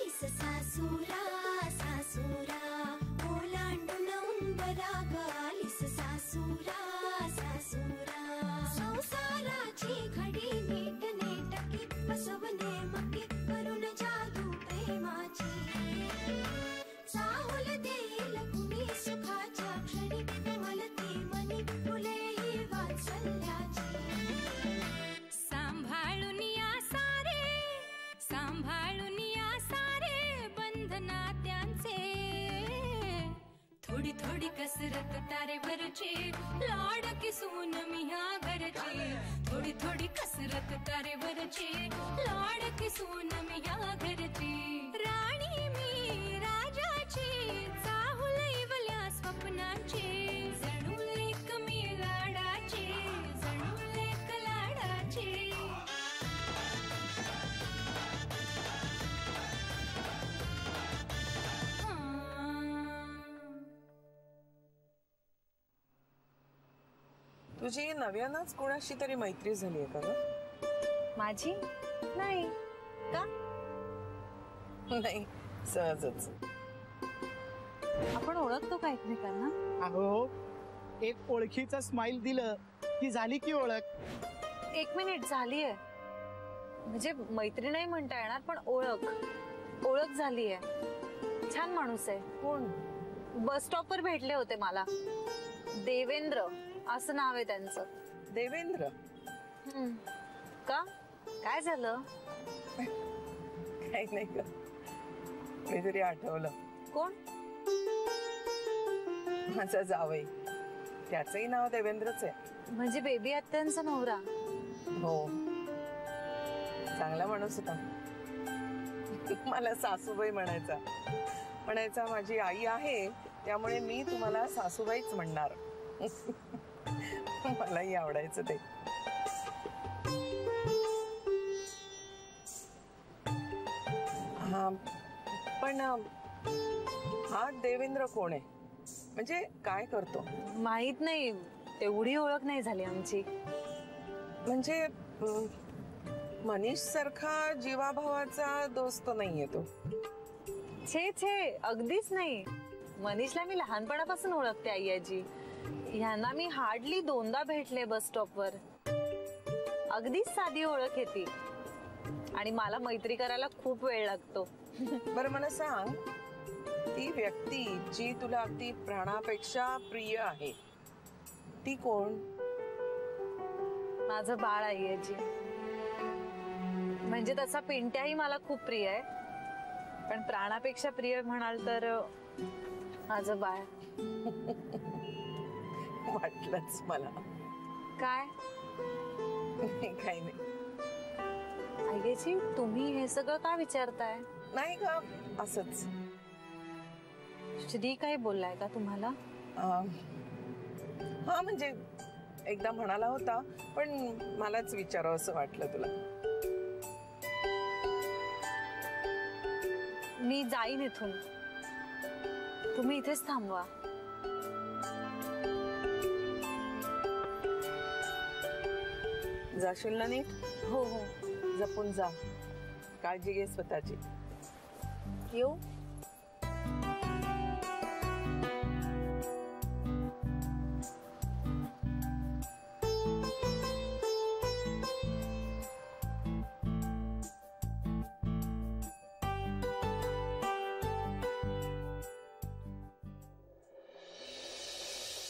आलीस सासुरा सासुरा ओलांडून उंबराग आलीस सासुरा सासुरा संसाराची घडी नीट नेटकी बसवणे मकी करून जादू प्रेमाची चाहुल देईल कुणी सुखाच्या क्षणी कमलती मनी फुले ही वात्सल्याची सांभाळून या सारे बंधना त्यांचे थोडी थोडी कसरत तारेवरची लाड किसून मी ह्या घरची थोडी थोडी कसरत तारेवरची लाड किसून मी ह्या घरची राणी मी राजाची चाहुल इवल्या स्वप्नांची जणू एक मी लाडाची जणू एक लाडाची तुझी नव्यानच कोणाशी तरी मैत्री झाली आहे का ग? माझी नाही का? नाही सहजच. आपण ओळखतो का एकमेकांना? अहो एक ओळखीचा स्माइल दिलं की झाली की ओळख. 1 मिनिट झालीये म्हणजे मैत्री नाही म्हणता येणार पण ओळख झालीये. छान माणूस आहे. कोण? बस स्टॉपवर भेटले होते मला. देवेंद्र असं नाव आहे त्यांचं. देवेंद्र? का काय झालं? काही नाही ग, काहीतरी आठवलं. कोण? माझा जावई, त्याचंही नाव देवेंद्रच आहे. म्हणजे बेबी आत्यांचा नवरा? हो, चांगला माणूस होता. मला सासूबाई म्हणायचा माझी आई आहे त्यामुळे मी तुम्हाला सासूबाईच म्हणणार. मलाही आवडायचं ते. हा पण हा देवेंद्र कोण आहे? म्हणजे काय करतो? माहित नाही, तेवढी ओळख नाही झाली आमची. म्हणजे मनीष सारखा जीवाभावाचा दोस्त नाहीये तो. छे अगदीच नाही. मनीषला मी लहानपणापासून ओळखते आईजी. ह्यांना मी हार्डली 2दा भेटले बस स्टॉपवर. अगदीच साधी ओळख आहे ती आणि मला मैत्री करायला खूप वेळ लागतो. बरं मला सांग, ती व्यक्ती जी तुला अगदी प्राणापेक्षा प्रिय आहे ती कोण? माझं बाळ आईजी. म्हणजे तसा पिंट्याही मला खूप प्रिय आहे पण प्राणापेक्षा प्रिय म्हणाल तर माझं बाळ. वाटलंच मला. काय? काही नाही. आईजी तुम्ही हे सगळं का विचारताय? नाही का, असंच. श्री काय बोललाय का तुम्हाला? हा म्हणजे एकदा म्हणाला होता पण मलाच विचारावं असं वाटलं तुला. मी जाईन इथून, तुम्ही इथेच थांबवा. जाशील ना नीट? हो हो, जपून जा. काळजी घे स्वतःची. येऊ?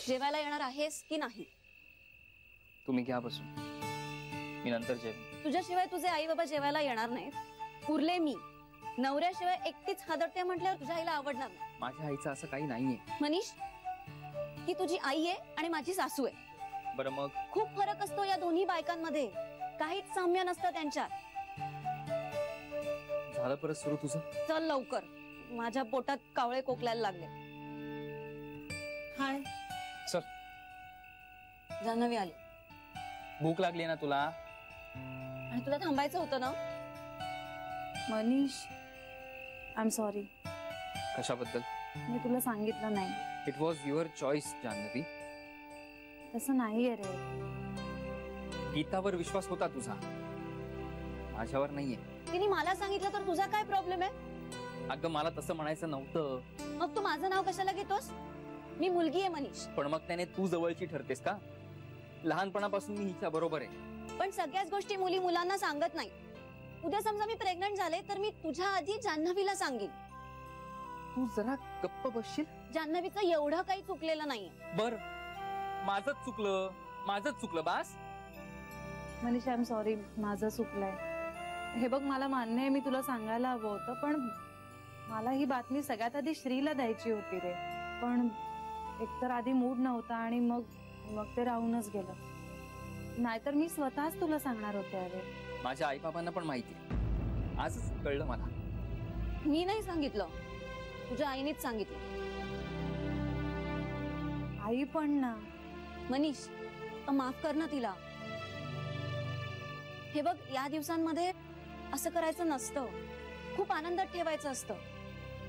जेवायला येणार आहेस की नाही? तुम्ही घ्या बसून, मी नंतर जेवेन. तुझ्याशिवाय तुझे आई बाबा जेवायला येणार नाहीत. उरले मी. नवऱ्याशिवाय एकटीच हादरते म्हटल्यावर तुझ्या आईला आवडणार नाही. माझ्या आईचं असं काही नाहीये. मनीष, ती तुझी आई आहे आणि माझी सासू आहे. बरं मग? खूप फरक असतो या दोन्ही बायकांमध्ये. काहीच साम्य नसतं त्यांच्यात. झालं परत सुरू तुझं? चल लवकर, माझ्या पोटात कावळे कोकलायला लागले. हाय. चल. जान्हवी आली. भूक लागली ना तुला? आणि तुला थांबायचं होतं ना? Manish, I am sorry. कशाबद्दल? मी तुला सांगितलं नाही. It was your choice Janhavi. तसं नाहीये रे. गीतावर विश्वास होता तुझा, माझ्यावर नाहीये. तिने मला सांगितलं तर तुझा काय प्रॉब्लेम आहे? अगं मला तसं म्हणायचं नव्हतं. मग तू माझं नाव कशाला घेतोस? मी मुलगी आहे मनीष. पण मग त्याने तू जवळची ठरतेस का? लहानपणापासून मी हिच्या बरोबर आहे. पण सगळ्याच गोष्टी मुली मुलांना सांगत नाही. उद्या समजा मी प्रेग्नंट झाले तर मी तुझ्या आधी जान्हवीला सांगेन. तू जरा गप्प बसशील? जान्हवीचं एवढं काही चुकलेलं नाहीये. बर, माझंच चुकलं बास. मनीष आय एम सॉरी, माझं चुकलंय. हे बघ, मला मान्य आहे मी तुला सांगायला हवं होतं, पण मला ही बातमी सगळ्यात आधी श्रीला द्यायची होती रे. पण एकतर आधी मूड नव्हता आणि मग ते राहूनच गेलं. नाहीतर मी स्वतःच तुला सांगणार होते. अरे माझ्या आई बाबांना पण माहिती आहे. आजच कळलं मला. मी नाही सांगितलं, तुझ्या आईनेच सांगितलं. आई पण ना. मनीष, माफ कर ना तिला. हे बघ, या दिवसांमध्ये असं करायचं नसतं. खूप आनंदात ठेवायचं असतं.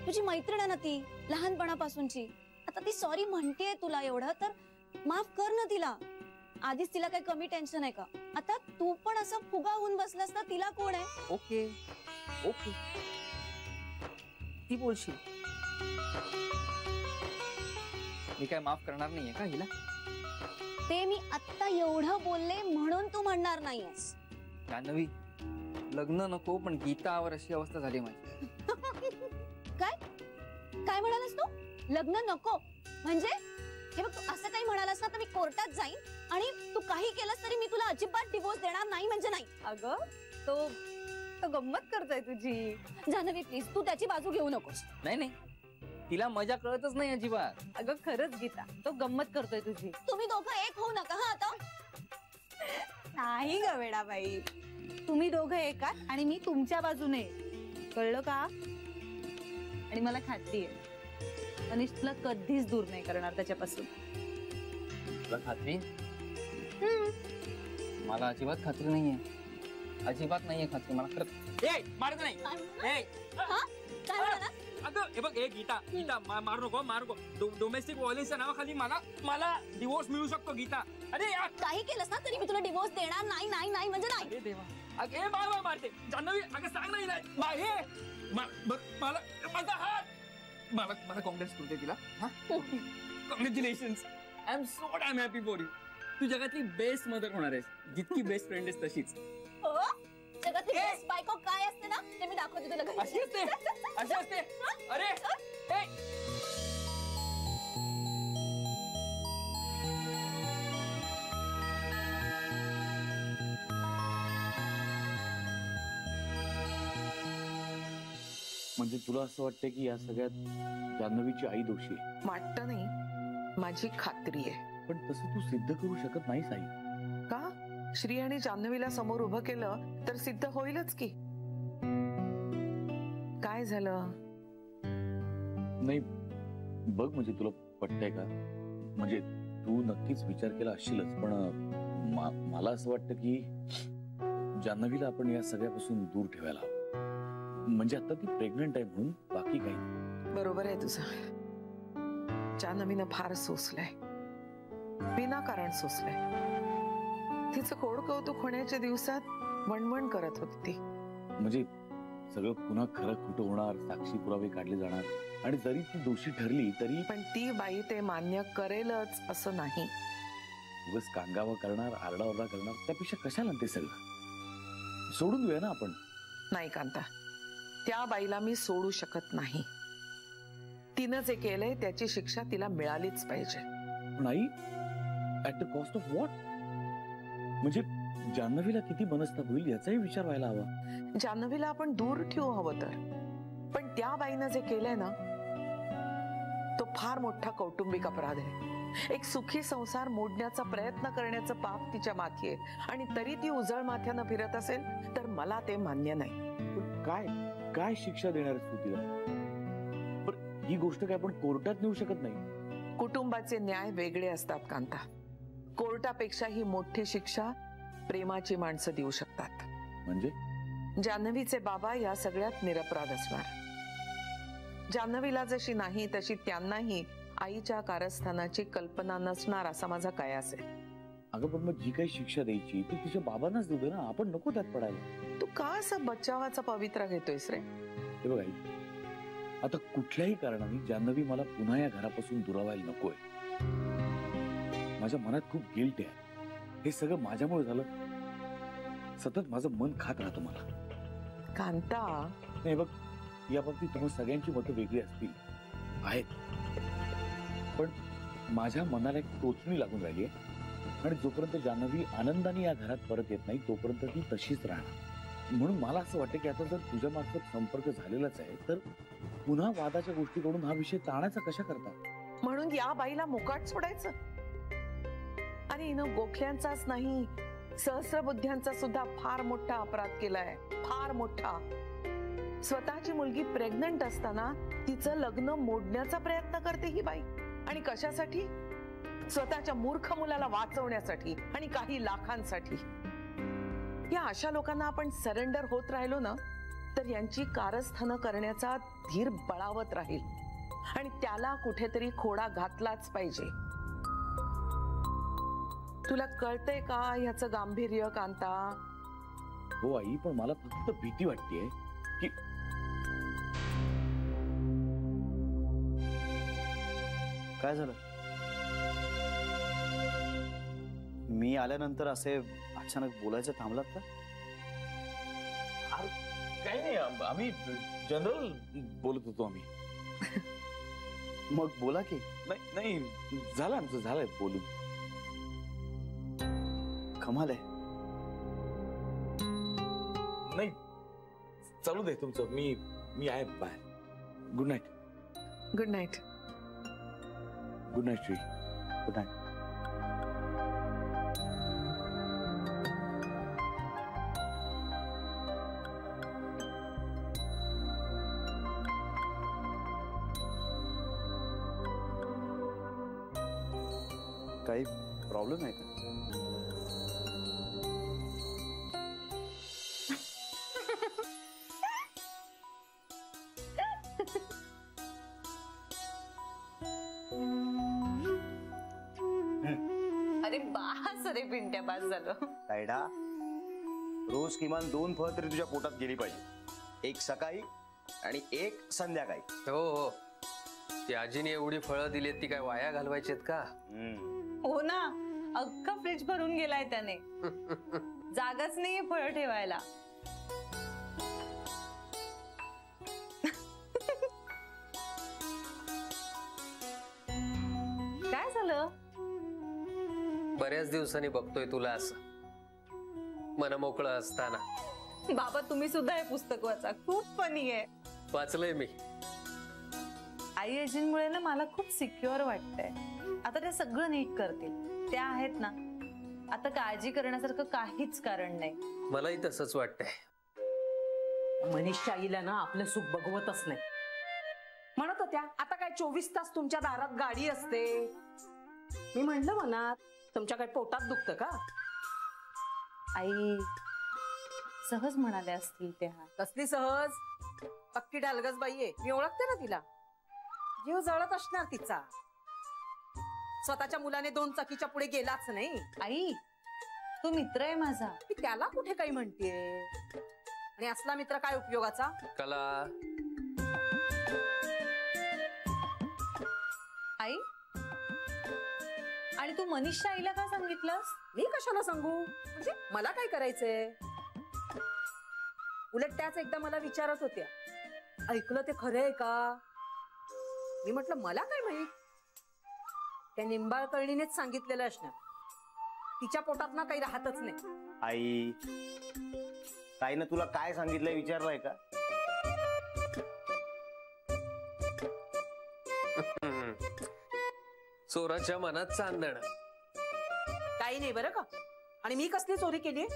तुझी मैत्रीण आहे ना ती, लहानपणापासूनची. आता ती सॉरी म्हणतेय तुला एवढं, तर माफ कर ना तिला. आधीच तिला काही कमी टेन्शन आहे का? आता तू पण असं फुगा होऊन बसलास ना, तिला कोण आहे? ओके ओके, ती बोलशील. मी काय माफ करणार नाहीये का हिला? ते मी आता एवढं बोलले म्हणून तू म्हणणार नाहीयेस. जान्हवी, लग्न नको पण गीतावर अशी अवस्था झाली माझी. काय म्हणालास तू? लग्न नको म्हणजे? हे बघ, तू असं काही म्हणालास ना तर मी कोर्टात जाईन आणि तू काही केलंस तरी मी तुला अजिबात डिवोर्स देणार नाही म्हणजे नाही. अगं तो गंमत करतोय तुझी. जान्हवी प्लीज, तू त्याची बाजू घेऊ नकोस. नाही, तिला मजा कळतच नाही अजिबात. अगं खरंच गीता, तो गंमत करतोय तुझी. तुम्ही दोघं एक होऊ नका हा आता. नाही ग वेडाबाई, तुम्ही दोघं एकात आणि मी तुमच्या बाजूने. कळलं का? आणि मला खात्री आहे मनीष तुला कधीच दूर नाही करणार त्याच्यापासून. तुला खात्री? मला अजिबात खात्री नाहीये. अजिबात नाहीये खात्री मला खरंच. ए मारत नाही. ए काय म्हणाला? अगं हे बघ, ए गीता मारू नको. डोमेस्टिक व्हायलन्सच्या नावाखाली मला डिवोर्स मिळू शकतो गीता. अरे यार, काही केलंस ना तरी मी तुला डिवोर्स देणार नाही नाही नाही म्हणजे नाही. अरे देवा, अगे बाबा मारते जान्हवी. अगं सांग नाही. माझा हात. मला काँग्रेस करते तिला. Congratulations. I am so damn happy for you. तू जगातली बेस्ट मदर होणार आहेस. जितकी बेस्ट फ्रेंड आहेस तशीच. हो, जगातली बेस्ट बायको काय असते ना ते मी दाखवते तुला घरी. अशी असते. अरे ए म्हणजे तुला असं वाटतं की या सगळ्यात जान्हवीची आई दोषी आहे? वाटतं नाही, माझी खात्री आहे. पण तसं तू सिद्ध करू शकत नाहीस आई. का? श्री आणि जान्हवीला समोर उभं केलं तर सिद्ध होईलच की. काय झालं? नाही बघ, म्हणजे तुला पटतंय का? म्हणजे तू नक्कीच विचार केला असशीलच, पण मला असं वाटतं की जान्हवीला आपण या सगळ्यापासून दूर ठेवायला हवं. म्हणजे आता ती प्रेग्नंट आहे म्हणून, बाकी काही. बरोबर आहे तुझं. जान्हवीनं फार सोसलंय, विनाकारण सोसलंय. तिचं कोड कौतुक होण्याच्या दिवसात वणवण करत होती ती. म्हणजे सगळं पुन्हा खरं खोटं होणार, साक्षी पुरावे काढले जाणार, आणि जरी ती दोषी ठरली तरी पण ती बाई ते मान्य करेलच असं नाही. उगाच कांगावा करणार, आरडाओरडा करणार, त्यापेक्षा कशाला ते सगळं सोडून देऊया ना आपण. नाही कांता, त्या बाईला मी सोडू शकत नाही. तिनं जे केलंय त्याची शिक्षा तिला मिळालीच पाहिजे. पण आई, at the cost of what? म्हणजे जान्हवीला किती मनस्ताप होईल याचाही विचार व्हायला हवा. जान्हवीला आपण दूर ठेवू हवं तर, पण त्या बाईनं जे केलंय ना तो फार मोठा कौटुंबिक अपराध आहे. एक सुखी संसार मोडण्याचा प्रयत्न करण्याचं पाप तिच्या माथी आहे, आणि तरी ती उजळ माथ्यानं फिरत असेल तर मला ते मान्य नाही. काय शिक्षा देणार तू तिला? पण ही गोष्ट काय आपण कोर्टात नेऊ शकत नाही. कुटुंबाचे न्याय वेगळे असतात कांता. कोर्टापेक्षा ही मोठी शिक्षा प्रेमाची माणसं देऊ शकतात. म्हणजे जान्हवीचे बाबा या सगळ्यात निरपराध असणार. जान्हवीला जशी नाही तशी त्यांनाही आईच्या कारस्थानाची कल्पना नसणार असा माझा कयास आहे. अगं पण मग जी काही शिक्षा द्यायची ती तिच्या बाबांनाच देऊ दे ना, आपण नको त्यात पडायला. तू का असं बचावाचा पवित्रा घेतोयस रे? हे बघ आई, आता कुठल्याही कारणाने जान्हवी मला पुन्हा या घरापासून दुरावायला नकोय. माझ्या मनात खूप गिल्ट आहे. हे सगळं माझ्यामुळे झालं. सतत माझं मन खात राहतं मला. कांता, नाही बघ, या बाबतीत तुम्हाला सगळ्यांची मतं वेगळी असतील आहेत, पण माझ्या मनाला एक टोचणी लागून राहिली आहे. आणि जोपर्यंत जान्हवी आनंदाने या घरात परत येत नाही तोपर्यंत ती तशीच राहणार. म्हणून मला असं वाटतं की आता जर तुझ्या मार्फत संपर्क झालेलाच आहे तर पुन्हा वादाच्या गोष्टीकडून हा विषय टाळण्याचा कशा करतात. म्हणून या बाईला मोकाट सोडायचं. आणि हिनं गोखल्यांचाच नाही, सहस्रबुद्ध्यांचा सुद्धा फार मोठा अपराध केलाय, फार मोठा. स्वतःची मुलगी प्रेग्नंट असताना तिचं लग्न मोडण्याचा प्रयत्न करते ही बाई. आणि कशासाठी? स्वतःच्या मूर्ख मुलाला वाचवण्यासाठी आणि काही लाखांसाठी. या अशा लोकांना आपण सरेंडर होत राहिलो ना तर यांची कारस्थानं करण्याचा धीर बळावत राहील आणि त्याला कुठेतरी खोडा घातलाच पाहिजे. तुला कळतंय का ह्याचं गांभीर्य कांता? हो आई, पण मला फक्त भीती वाटतेय की काय झालं? मी आल्यानंतर असे अचानक बोलायचं थांबलात का? काही नाही, आम्ही जनरल बोलत होतो आम्ही. मग बोला की. नाही झालं आमचं, झालंय बोलून. कमाल आहे. नाही चालू दे तुमचं, मी आहे बाहेर. Good night. Good night. Good night Shri. Good night. काही प्रॉब्लेम आहे का? अरे बास रे पिंट्या, बास झालं. तायडा, रोज किमान 2 फळं तरी तुझ्या पोटात गेली पाहिजे. एक सकाळी आणि एक संध्याकाळी. हो हो, ती आजीने एवढी फळं दिलीत ती काय वाया घालवायचीत का? हो ना, अख्खा फ्रीज भरून गेलाय त्याने. जागाच नाहीये फळं ठेवायला. काय झालं? बऱ्याच दिवसांनी बघतोय तुला असं मनमोकळं असताना. बाबा, तुम्ही सुद्धा हे पुस्तक वाचा, खूप फनी आहे. वाचलंय मी. आई आजींमुळे ना मला खूप सिक्युअर वाटतंय. आता ते सगळं नीट करतील. त्या आहेत ना, आता काळजी करण्यासारखं काहीच कारण नाही. मलाही तसंच वाटतंय. मनीषच्या आईला ना आपलं सुख बघवतच नाही. म्हणत होत्या आता काय 24 तास तुमच्या दारात गाडी असते. मी म्हणलं मनात, तुमच्या काय पोटात दुखतं का? आई सहज म्हणाल्या असतील त्या. कसली सहज? पक्की डालगस बाई आहे, मी ओळखते ना तिला. जीव जळत असणार तिचा. स्वतःच्या मुलाने 2 चाकीच्या पुढे गेलाच नाही. आई, तो मित्र आहे माझा. ती त्याला कुठे काही म्हणतेय? आणि असला मित्र काय उपयोगाचा? कला आई, आणि तू मनीषच्या आईला का सांगितलंस? मी कशाला सांगू? म्हणजे मला काय करायचंय? उलट त्याच एकदा मला विचारत होत्या, ऐकलं ते खरं आहे का? मी म्हटलं मला काय माहित. त्या निंबाळकर्णीनेच सांगितलेलं असणार. तिच्या पोटात ना काही राहतच नाही. आई, ताईनं तुला काय सांगितलंय विचारलंय का? चोराच्या मनात चांदण. काही नाही बरं का. आणि मी कसली चोरी केली?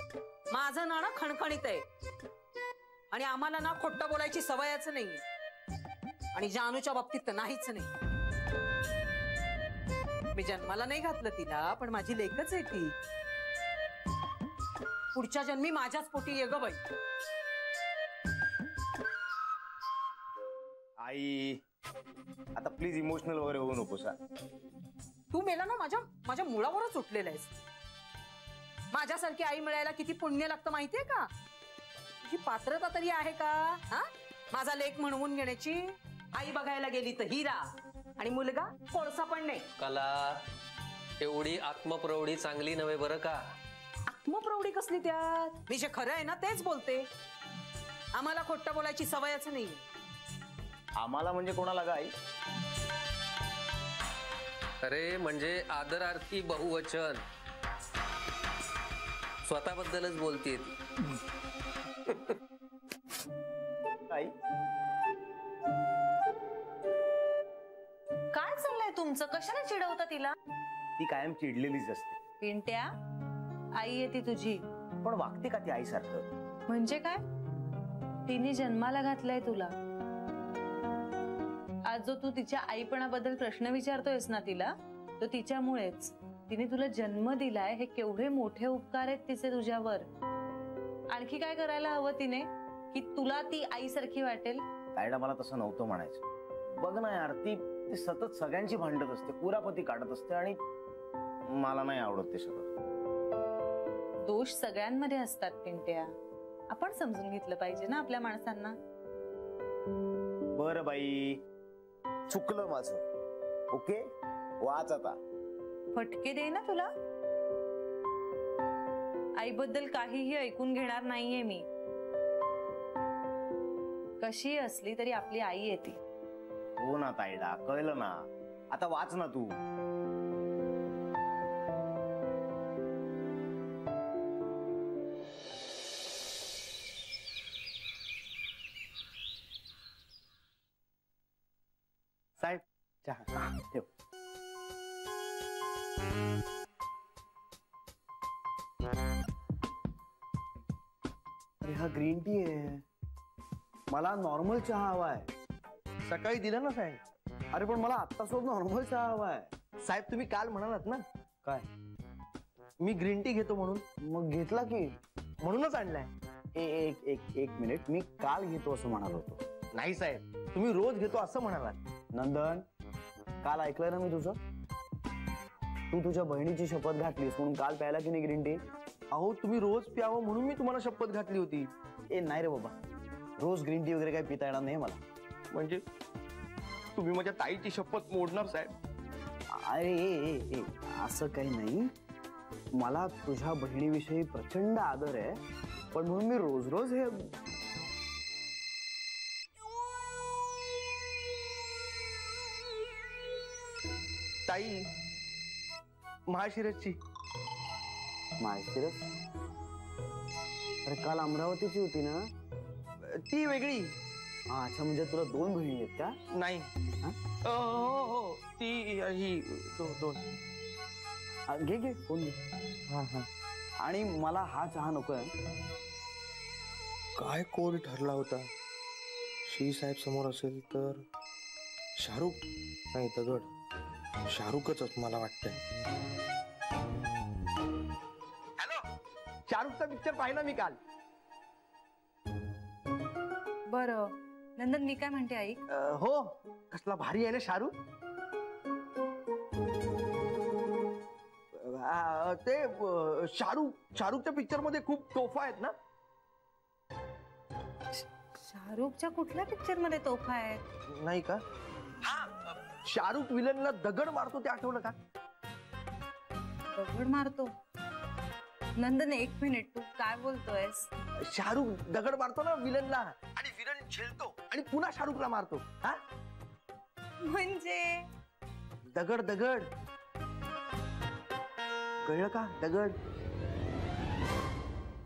माझं नाणं खणखणीत आहे. आणि आम्हाला ना खोटं बोलायची सवयच नाहीये. आणि जानूच्या बाबतीत तर नाहीच नाही. मी जन्माला नाही घातलं तिला, पण माझी लेकच आहे ती. पुढच्या जन्मी माझ्याच पोटी ये ग बाई. आई, आता प्लीज इमोशनल वगैरे होऊ नकोस. तू मेला ना माझ्या मुळावरच उठलेला आहेस. माझ्यासारखी आई मिळायला किती पुण्य लागतं माहितीये का? तुझी पात्रता तरी आहे का? हा, माझा लेक म्हणवून घेण्याची? आई बघायला गेली तर हिरा आणि मुलगा कोळसा पण नाही. कला एवढी आत्मप्रौढी चांगली नव्हे बरं का. आत्मप्रौढी कसली त्यात? मी जे खरं आहे ना तेच बोलते. आम्हाला खोटं बोलायची सवयच नाही. आम्हाला म्हणजे कोणाला ग आई? अरे म्हणजे आदरार्थी बहुवचन. स्वतःबद्दलच बोलते आई काय चाललंय तुमचं? कशाला चिडवता तिला? ती कायम चिडलेलीच असते. पिंट्या, आई आहे ती तुझी. पण वागते का ती आईसारखं? म्हणजे काय? तिने जन्माला घातलाय तुला. आज जो तू तिच्या आईपणाबद्दल प्रश्न विचारतोयस ना तिला, तो तिच्यामुळेच. तिने तुला जन्म दिलाय. हे केवढे मोठे उपकार आहेत तिचे तुझ्यावर. आणखी काय करायला हवं तिने की तुला ती आईसारखी वाटेल? काय मला तसं नव्हतं म्हणायचं. बघ ना यार, ती सतत सगळ्यांची भांडत असते, कुरापती काढत असते आणि मला नाही आवडत ते सगळं. दोष सगळ्यांमध्ये असतात पिंट्या. आपण समजून घेतलं पाहिजे ना आपल्या माणसांना. बरं बाई, चुकलं माझं. ओके, वाच आता. फटके दे ना तुला. आईबद्दल काहीही ऐकून घेणार नाहीये मी. कशी असली तरी आपली आई येते. हो ना ताईडा, कळलं ना. आता वाच ना तू. साहेब चहा ठेव. अरे हा ग्रीन टी आहे. मला नॉर्मल चहा हवाय. सकाळी दिला ना साहेब. अरे पण मला आत्ता सोड नॉर्मल चहा हवाय. साहेब तुम्ही काल म्हणालात ना काय मी ग्रीन टी घेतो म्हणून. मग घेतला की, म्हणूनच आणलाय. एक एक एक मिनिट, मी काल घेतो असं म्हणालो होतो. नाही साहेब, तुम्ही रोज घेतो असं म्हणालात. नंदन, काल ऐकलंय ना मी तुझं. तू तुझ्या बहिणीची शपथ घातलीस म्हणून काल प्यायला की नाही ग्रीन टी? अहो तुम्ही रोज प्यावं म्हणून मी तुम्हाला शपथ घातली होती. ए नाही रे बाबा, रोज ग्रीन टी वगैरे काही पिता येणार नाही मला. म्हणजे तुम्ही माझ्या ताईची शपथ मोडणार साहेब? अरे ए, असं काही नाही. मला तुझ्या बहिणीविषयी प्रचंड आदर आहे, पण म्हणून मी रोज रोज हे. ताई महाशिरसची. महाशिरस? अरे काल अमरावतीची होती ना ती वेगळी. अच्छा, म्हणजे तुला दोन बहिणी आहेत का? नाही. हो हो, ती ही दोन. घे घे, कोण घे. हा हा. आणि मला हा चहा नकोय. काय कोड ठरला होता? श्री साहेब समोर असेल तर शाहरुख नाही, दगड. शाहरुखच मला वाटतंय. हॅलो, शाहरुखचा पिक्चर पाहिला मी काल. बरं नंदन, मी काय म्हणते ऐक. हो, कसला भारी आहे ना शाहरुख. ते शाहरुखच्या पिक्चर मध्ये खूप तोफा आहेत ना. शाहरुखच्या कुठल्या पिक्चर मध्ये तोफा आहेत? नाही का? हा, शाहरुख विलनला दगड मारतो ते आठवलं का? दगड मारतो? नंदन एक मिनिट, तू काय बोलतोयस? शाहरुख दगड मारतो ना विलनला, आणि विलन झेलतो आणि पुन्हा शाहरुखला मारतो. हा म्हणजे दगड दगड, कळलं का? दगड.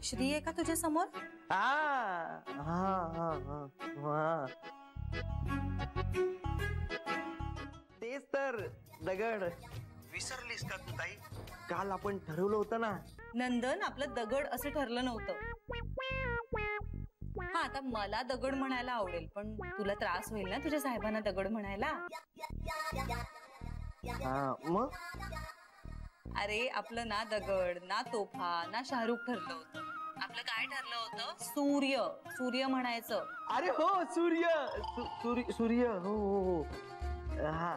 श्री आहे का तुझ्या समोर? हा हा हा हा, तेच तर दगड. विसरलीस का तू ताई? काल आपण ठरवलं होतं ना. नंदन, आपलं दगड असं ठरलं नव्हतं. हा, आता मला दगड म्हणायला आवडेल, पण तुला त्रास होईल ना तुझ्या साहेबांना दगड म्हणायला. हा मग? अरे आपलं ना दगड, ना तोफा, ना शाहरुख ठरलं होतं. आपलं काय ठरलं होतं? सूर्य. सूर्य म्हणायचं. अरे हो, सूर्य. सूर्य. हो हो हो. हा,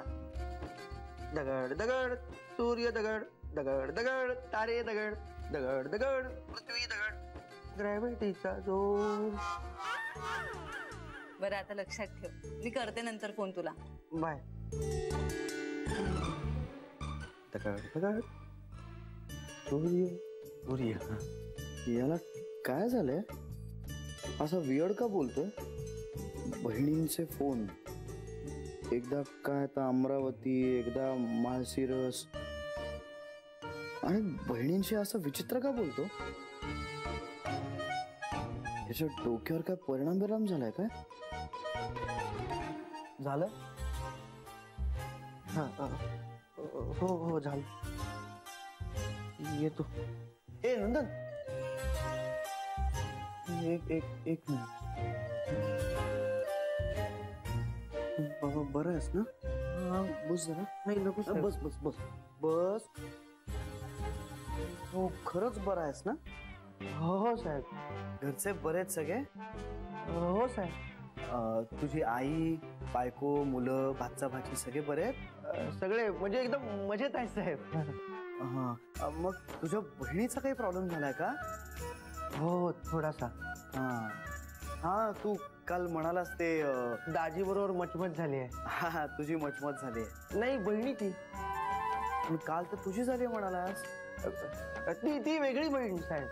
दगड दगड, सूर्य दगड, दगड दगड, तारे दगड, दगड दगड, पृथ्वी दगड, ग्रॅव्हिटीचा जोर. बरं आता लक्षात ठेव, मी करते नंतर फोन तुला. बाय. याला काय झालंय? असा वियर्ड का बोलतोय? बहिणींचे फोन, एकदा काय आता अमरावती, एकदा माळशिरस, आणि बहिणींशी असं विचित्र का बोलतो? याच्या डोक्यावर काय परिणाम झालाय काय? झालं? हा हो हो झालं. येतो. ए नंदन, एक मिनिट. बाबा बरं आहेस ना? हा बस जरा. नाही नको. बस बस बस बस. हो खरंच बरं आहेस ना? हो हो साहेब. घरचे बरेच सगळे? हो साहेब. तुझी आई, बायको, मुलं, भाचा भाची सगळे बरे आहेत? सगळे म्हणजे एकदम मजेत आहेत साहेब. हा मग तुझ्या बहिणीचा काही प्रॉब्लेम झालाय का? हो थोडासा. हा हा तू काल म्हणालास ते दाजी बरोबर मचमच झाली आहे. हा तुझी मचमच झाली आहे. नाही बहिणी ती. पण काल तर तुझी झाली म्हणालास. ती वेगळी बहीण साहेब.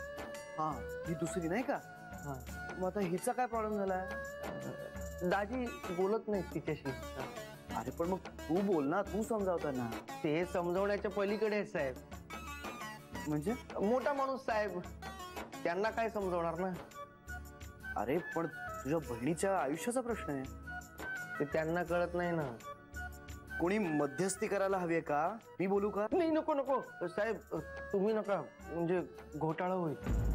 हा ही दुसरी नाही का? हा मग आता हिचा काय प्रॉब्लेम झालाय? दाजी बोलत नाही तिच्याशी. अरे पण मग तू बोल ना, तू समजावताना. ते समजवण्याच्या पलीकडे आहे साहेब. म्हणजे मोठा माणूस साहेब, त्यांना काय समजवणार ना. अरे पण तुझ्या बहिणीच्या आयुष्याचा प्रश्न आहे, ते त्यांना कळत नाही ना. कोणी मध्यस्थी करायला हवी का? मी बोलू का? नाही नको नको साहेब, तुम्ही नका, म्हणजे घोटाळा होईल.